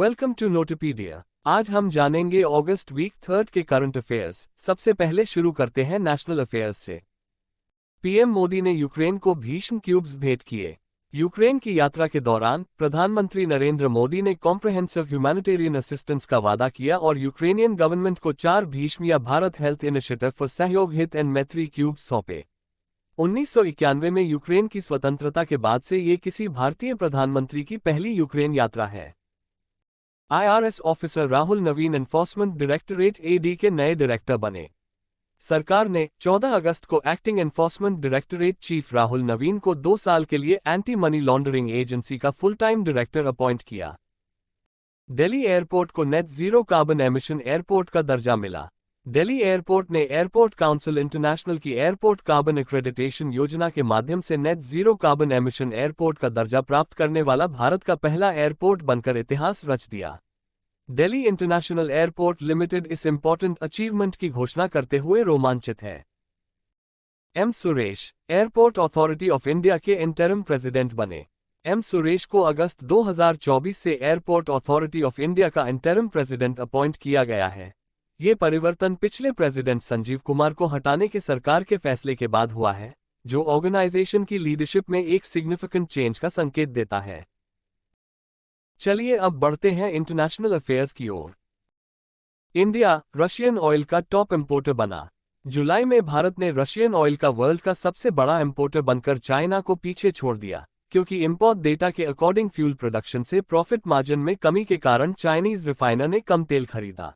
Welcome to नोटिपीडिया। आज हम जानेंगे अगस्त वीक 3 के करंट अफेयर्स। सबसे पहले शुरू करते हैं नेशनल अफेयर्स से। पीएम मोदी ने यूक्रेन को भीष्म क्यूब्स भेंट किए। यूक्रेन की यात्रा के दौरान प्रधानमंत्री नरेंद्र मोदी ने कॉम्प्रहेंसिव ह्यूमैनिटेरियन असिस्टेंस का वादा किया और यूक्रेनियन गवर्नमेंट को 4 भीष्म या भारत हेल्थ इनिशिएटिव फॉर सहयोग हित एंड मैत्री क्यूब्स सौंपे। 1991 में यूक्रेन की स्वतंत्रता के बाद से ये किसी भारतीय प्रधानमंत्री की पहली यूक्रेन यात्रा है। IRS officer Rahul Naveen enforcement directorate ED के नए डायरेक्टर बने। सरकार ने 14 अगस्त को acting enforcement directorate chief Rahul Naveen को 2 साल के लिए एंटी मनी लॉन्ड्रिंग एजेंसी का फुल टाइम डायरेक्टर अपॉइंट किया। दिल्ली एयरपोर्ट को net zero carbon emission airport का दर्जा मिला। दिल्ली एयरपोर्ट ने एयरपोर्ट काउंसिल इंटरनेशनल की एयरपोर्ट कार्बन एक्रेडिटेशन योजना के माध्यम से net zero carbon emission airport का दर्जा प्राप्त करने वाला भारत का पहला एयरपोर्ट बनकर इतिहास रच दिया। दिल्ली इंटरनेशनल एयरपोर्ट लिमिटेड इस इंपॉर्टेंट अचीवमेंट की घोषणा करते हुए रोमांचित है। M Suresh airport authority of India के इंटरिम प्रेसिडेंट बने। एम सुरेश को अगस्त 2024 से एयरपोर्ट अथॉरिटी ऑफ इंडिया का इंटरिम प्रेसिडेंट अपॉइंट किया गया है। ये परिवर्तन पिछले प्रेसिडेंट संजीव कुमार को हटाने के सरकार के फैसले के बाद हुआ है, जो ऑर्गेनाइजेशन की लीडरशिप में एक सिग्निफिकेंट चेंज का संकेत देता है। चलिए अब बढ़ते हैं इंटरनेशनल अफेयर्स की ओर। इंडिया रशियन ऑयल का टॉप इंपोर्टर बना। जुलाई में भारत ने रशियन ऑयल का वर्ल्ड का सबसे बड़ा इंपोर्टर बनकर चाइना को पीछे छोड़ दिया, क्योंकि इंपोर्ट डेटा के अकॉर्डिंग फ्यूल प्रोडक्शन से प्रॉफिट मार्जिन में कमी के कारण चाइनीज रिफाइनर ने कम तेल खरीदा।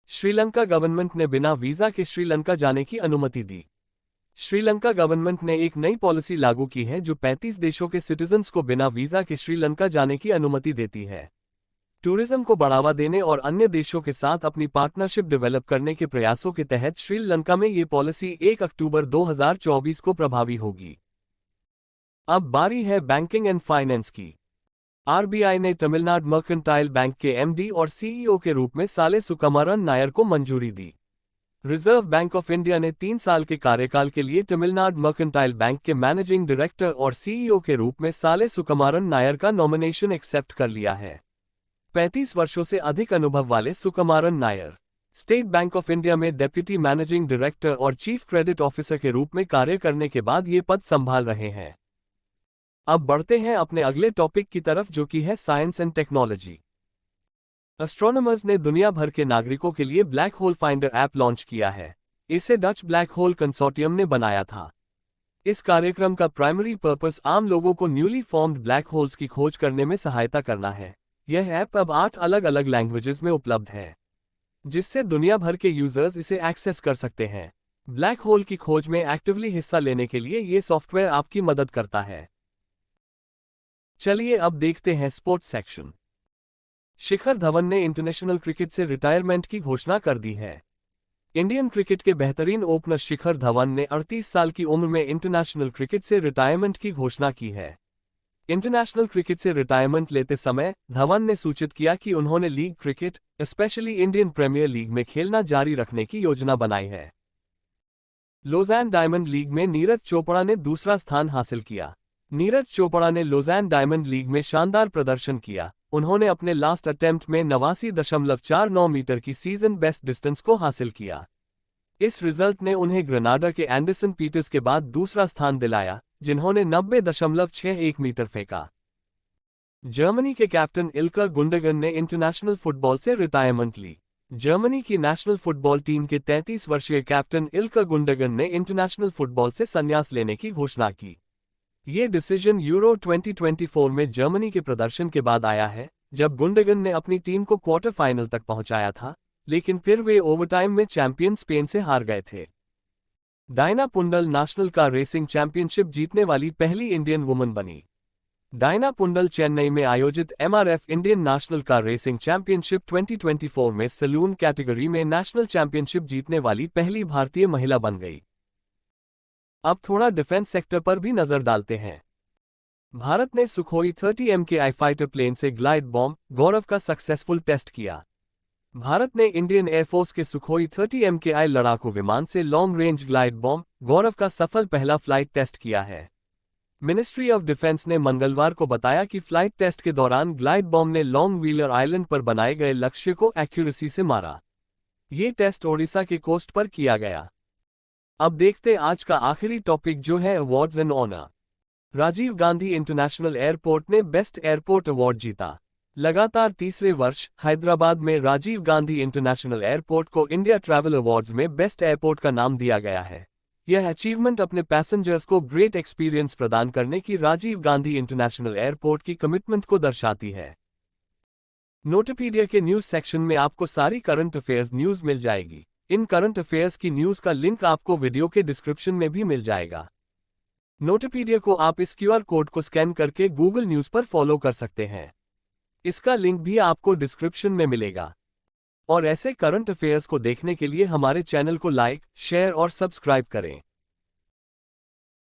श्रीलंका गवर्नमेंट ने बिना वीजा के श्रीलंका जाने की अनुमति दी। श्रीलंका गवर्नमेंट ने एक नई पॉलिसी लागू की है जो 35 देशों के सिटीजन्स को बिना वीजा के श्रीलंका जाने की अनुमति देती है। टूरिज्म को बढ़ावा देने और अन्य देशों के साथ अपनी पार्टनरशिप डेवलप करने के प्रयासों के तहत श्रीलंका में ये पॉलिसी 1 अक्टूबर 2024 को प्रभावी होगी। अब बारी है बैंकिंग एंड फाइनेंस की। आरबीआई ने तमिलनाडु मर्केंटाइल बैंक के एमडी और सीईओ के रूप में साले सुकुमारन नायर को मंजूरी दी। रिजर्व बैंक ऑफ इंडिया ने 3 साल के कार्यकाल के लिए तमिलनाडु मर्केंटाइल बैंक के मैनेजिंग डायरेक्टर और सीईओ के रूप में साले सुकुमारन नायर का नॉमिनेशन एक्सेप्ट कर लिया है। 35 वर्षों से अधिक अनुभव वाले Sukumaran Nair state bank of India में डेप्यूटी मैनेजिंग डायरेक्टर और चीफ क्रेडिट ऑफिसर के रूप में कार्य करने के बाद ये पद संभाल रहे हैं। अब बढ़ते हैं अपने अगले टॉपिक की तरफ, जो कि है साइंस एंड टेक्नोलॉजी। एस्ट्रोनॉमर्स ने दुनिया भर के नागरिकों के लिए black hole finder app launch किया है। इसे डच ब्लैक होल कंसोर्टियम ने बनाया था। इस कार्यक्रम का प्राइमरी पर्पस आम लोगों को न्यूली फॉर्म्ड ब्लैक होल्स की खोज करने में सहायता करना है। यह ऐप अब 8 अलग अलग लैंग्वेजेस में उपलब्ध है, जिससे दुनिया भर के यूजर्स इसे एक्सेस कर सकते हैं। ब्लैक होल की खोज में एक्टिवली हिस्सा लेने के लिए ये सॉफ्टवेयर आपकी मदद करता है। चलिए अब देखते हैं स्पोर्ट्स सेक्शन। शिखर धवन ने इंटरनेशनल क्रिकेट से रिटायरमेंट की घोषणा कर दी है। इंडियन क्रिकेट के बेहतरीन ओपनर शिखर धवन ने 38 साल की उम्र में इंटरनेशनल क्रिकेट से रिटायरमेंट की घोषणा की है। इंटरनेशनल क्रिकेट से रिटायरमेंट लेते समय धवन ने सूचित किया कि उन्होंने league cricket, specially Indian premier league में खेलना जारी रखने की योजना बनाई है। लोज़ैन डायमंड लीग में नीरज चोपड़ा ने दूसरा स्थान हासिल किया। नीरज चोपड़ा ने लोज़ैन डायमंड लीग में शानदार प्रदर्शन किया। उन्होंने अपने लास्ट अटेम्प्ट में 89.49 मीटर की सीजन बेस्ट डिस्टेंस को हासिल किया। इस रिजल्ट ने उन्हें ग्रेनाडा के एंडरसन पीटर्स के बाद दूसरा स्थान दिलाया, जिन्होंने 90.61 मीटर फेंका। जर्मनी के कैप्टन इल्का गुंडोगन ने इंटरनेशनल फुटबॉल से रिटायरमेंट ली। जर्मनी की नेशनल फुटबॉल टीम के 33 वर्षीय कैप्टन इल्का गुंडोगन ने इंटरनेशनल फुटबॉल से संन्यास लेने की घोषणा की। ये डिसीजन यूरो 2024 में जर्मनी के प्रदर्शन के बाद आया है, जब गुंडोगन ने अपनी टीम को क्वार्टर फाइनल तक पहुंचाया था, लेकिन फिर वे ओवरटाइम में चैंपियन स्पेन से हार गए थे। Diana Pundole national car racing championship जीतने वाली पहली इंडियन वुमन बनी। डायना पुंडल चेन्नई में आयोजित MRF Indian national car racing championship 2024 में सलून कैटेगरी में नेशनल चैंपियनशिप जीतने वाली पहली भारतीय महिला बन गई। अब थोड़ा डिफेंस सेक्टर पर भी नजर डालते हैं। भारत ने सुखोई 30 MKI फाइटर प्लेन से ग्लाइड बॉम्ब गौरव का सक्सेसफुल टेस्ट किया। भारत ने इंडियन एयरफोर्स के सुखोई 30 MKI लड़ाकू विमान से लॉन्ग रेंज ग्लाइड बॉम्ब गौरव का सफल पहला फ्लाइट टेस्ट किया है। मिनिस्ट्री ऑफ डिफेंस ने मंगलवार को बताया कि फ्लाइट टेस्ट के दौरान ग्लाइड बॉम्ब ने लॉन्ग व्हीलर आइलैंड पर बनाए गए लक्ष्य को एक्यूरेसी से मारा। ये टेस्ट ओडिशा के कोस्ट पर किया गया। अब देखते आज का आखिरी टॉपिक जो है awards and honour. Rajiv Gandhi international airport ने बेस्ट एयरपोर्ट अवार्ड जीता। लगातार तीसरे वर्ष हैदराबाद में राजीव गांधी इंटरनेशनल एयरपोर्ट को इंडिया ट्रैवल अवार्ड्स में बेस्ट एयरपोर्ट का नाम दिया गया है। यह अचीवमेंट अपने पैसेंजर्स को ग्रेट एक्सपीरियंस प्रदान करने की राजीव गांधी इंटरनेशनल एयरपोर्ट की कमिटमेंट को दर्शाती है। नोटपीडिया के न्यूज सेक्शन में आपको सारी करंट अफेयर्स न्यूज मिल जाएगी। इन करंट अफेयर्स की न्यूज का लिंक आपको वीडियो के डिस्क्रिप्शन में भी मिल जाएगा। नोटपीडिया को आप इस क्यूआर कोड को स्कैन करके गूगल न्यूज पर फॉलो कर सकते हैं। इसका लिंक भी आपको डिस्क्रिप्शन में मिलेगा। और ऐसे करंट अफेयर्स को देखने के लिए हमारे चैनल को लाइक, शेयर और सब्सक्राइब करें।